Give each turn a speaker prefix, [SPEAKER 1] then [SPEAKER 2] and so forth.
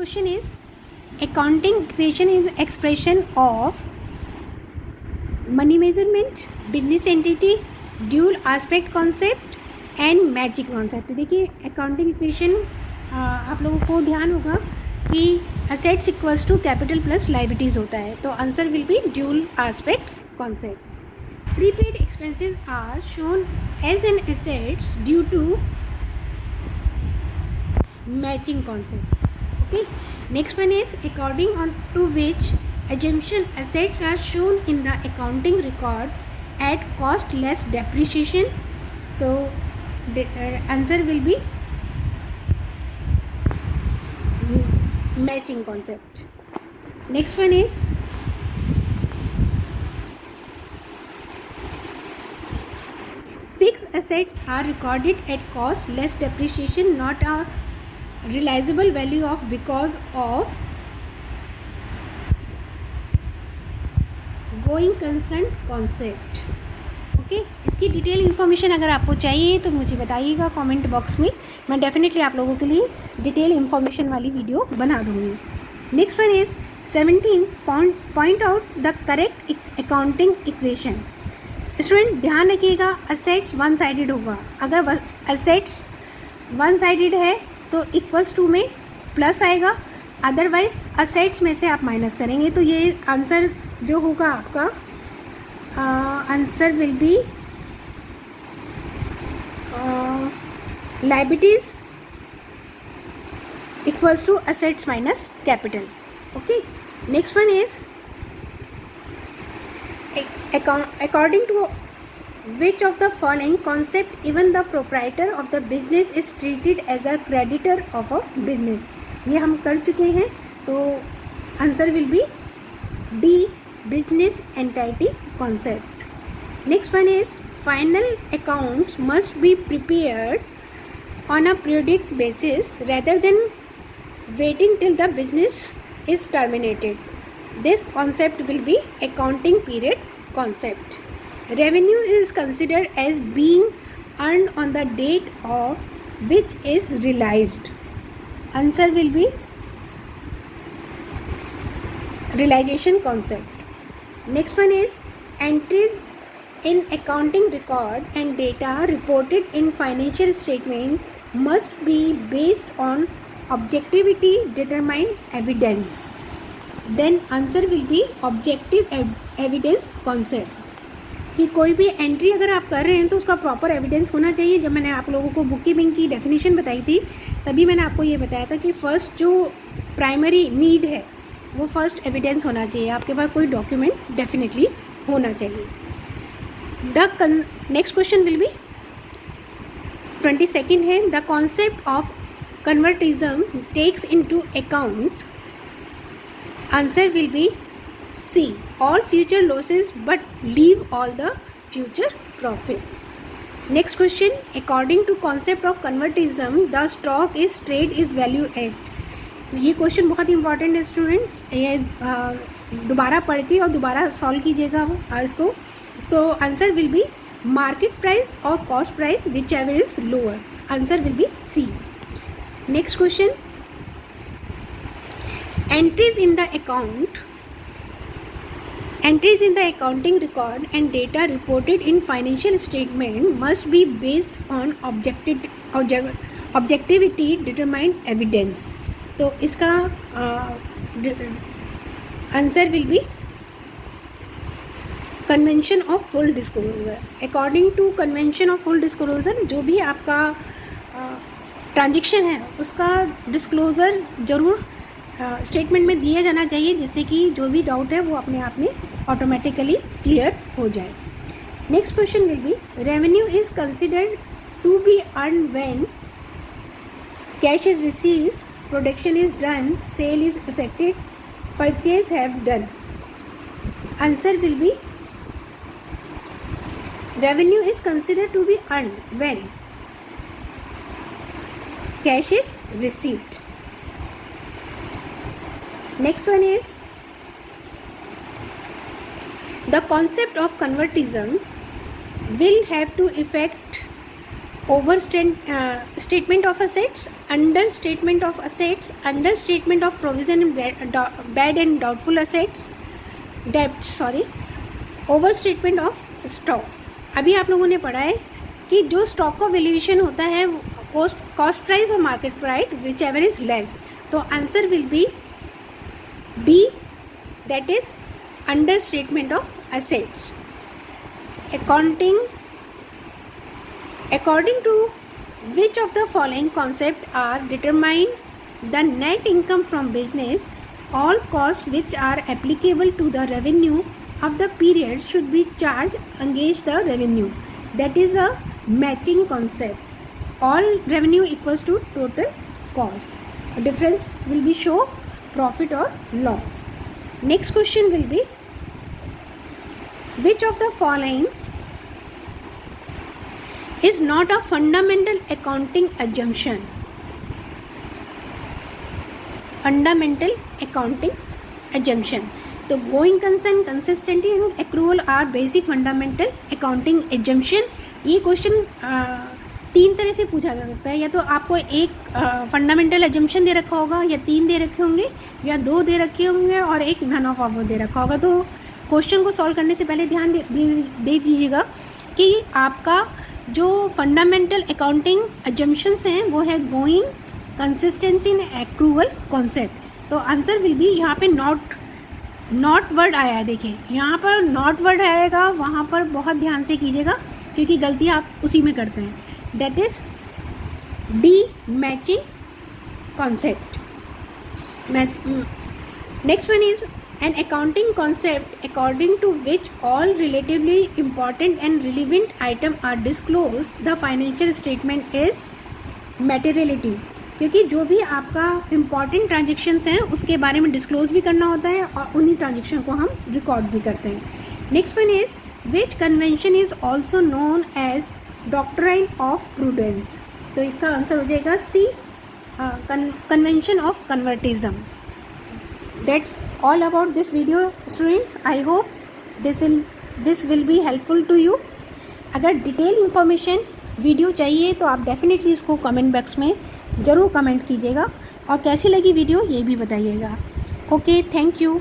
[SPEAKER 1] Question is, accounting equation is expression of money measurement, business entity, dual aspect concept and matching concept. देखिए accounting equation आप लोगों को ध्यान होगा कि assets equals to capital plus liabilities होता है, तो answer will be dual aspect concept. Prepaid expenses are shown as an assets due to matching concept. Okay, next one is according on to which assumption assets are shown in the accounting record at cost less depreciation. So the answer will be matching concept. Next one is fixed assets are recorded at cost less depreciation, not a realizable value of because of going concern concept. Okay, इसकी detail information अगर आपको चाहिए तो मुझे बताइएगा comment box में. मैं definitely आप लोगों के लिए डिटेल इन्फॉर्मेशन वाली वीडियो बना दूँगी. Next one is 17 point out the correct accounting equation. Student ध्यान रखिएगा, असेट्स वन साइडेड होगा. अगर असेट्स वन साइडेड है तो इक्वल्स टू में प्लस आएगा, अदरवाइज असेट्स में से आप माइनस करेंगे. तो ये आंसर जो होगा आपका answer will be liabilities equals to assets minus capital. Okay, next one is according to which of the following concept even the proprietor of the business is treated as a creditor of a business. ये हम कर चुके हैं, तो answer will B D, business entity concept. Next one is final accounts must be prepared on a periodic basis rather than waiting till the business is terminated. This concept will be accounting period concept. Revenue is considered as being earned on the date of which is realized. Answer will be realization concept. Next one is entries in accounting record and data reported in financial statement must be based on objectivity determined evidence. Then answer will be objective evidence concept. कि कोई भी entry अगर आप कर रहे हैं तो उसका प्रॉपर एविडेंस होना चाहिए. जब मैंने आप लोगों को बुक कीपिंग की डेफिनेशन बताई थी तभी मैंने आपको ये बताया था कि फर्स्ट जो प्राइमरी नीड है वो फर्स्ट एविडेंस होना चाहिए. आपके पास कोई डॉक्यूमेंट डेफिनेटली होना चाहिए. The next question will be 22nd है, the concept of conservatism takes into account. Answer will be C, all future losses but leave all the future profit. Next question, according to concept of convertism the stock is trade is value at. ये question बहुत ही important है students, ये दोबारा पढ़ के और दोबारा solve कीजिएगा इसको. तो answer will be market price और cost price whichever is lower. Answer will be C. Next question, entries in the account Entries in the accounting record and data reported in financial statement must be based on objectivity determined evidence. तो इसका answer will be convention of full disclosure. According to convention of full disclosure जो भी आपका transaction है उसका disclosure जरूर statement में दिया जाना चाहिए, जिससे कि जो भी डाउट है वो अपने आप में ऑटोमेटिकली क्लियर हो जाए. Next question will be revenue is considered to be earn when cash is received, production is done, sale is effected, purchase have done. Answer will be revenue is considered to be earn when cash is received. Next one is the concept of convertism will have to affect over statement of assets, under statement of assets, under statement of provision bad and doubtful assets डेब्ट, sorry, over statement of stock. अभी आप लोगों ने पढ़ा है कि जो stock का वैल्यूएशन होता है कॉस्ट प्राइस और market price whichever is less, तो answer will be B, that is under statement of assets. According to which of the following concepts are determined the net income from business, all costs which are applicable to the revenue of the period should be charged against the revenue. That is a matching concept. All revenue equals to total cost. A difference will be show profit or loss. Next question will be, which of the following is not a fundamental accounting assumption? Fundamental accounting assumption. तो going concern, consistency and accrual are basic fundamental accounting assumption. ये question तीन तरह से पूछा जा सकता है, या तो आपको एक फंडामेंटल एजम्पशन दे रखा होगा, या तीन दे रखे होंगे, या दो दे रखे होंगे और एक नन ऑफ ऑफ दे रखा होगा। तो क्वेश्चन को सॉल्व करने से पहले ध्यान दे दीजिएगा कि आपका जो फंडामेंटल अकाउंटिंग एजम्पशंस हैं वो है going, consistency and accrual concept. तो आंसर विल बी, यहाँ पे नॉट वर्ड आया है, देखिए यहाँ पर नॉट वर्ड आएगा, वहाँ पर बहुत ध्यान से कीजिएगा क्योंकि गलती आप उसी में करते हैं। That is D, matching concept. Next one is an accounting concept according to which all relatively important and relevant items are disclosed, the financial statement is materiality। क्योंकि जो भी आपका इम्पॉर्टेंट ट्रांजेक्शन्स हैं उसके बारे में डिस्क्लोज भी करना होता है और उन्हीं ट्रांजेक्शन को हम रिकॉर्ड भी करते हैं। Next one is which convention is also known as doctrine of prudence. तो इसका आंसर हो जाएगा C, convention of conservatism. That's all about this video students. I hope this will be helpful to you. अगर detail information video चाहिए तो आप definitely इसको comment box में ज़रूर कमेंट कीजिएगा और कैसी लगी वीडियो ये भी बताइएगा। Okay, thank you.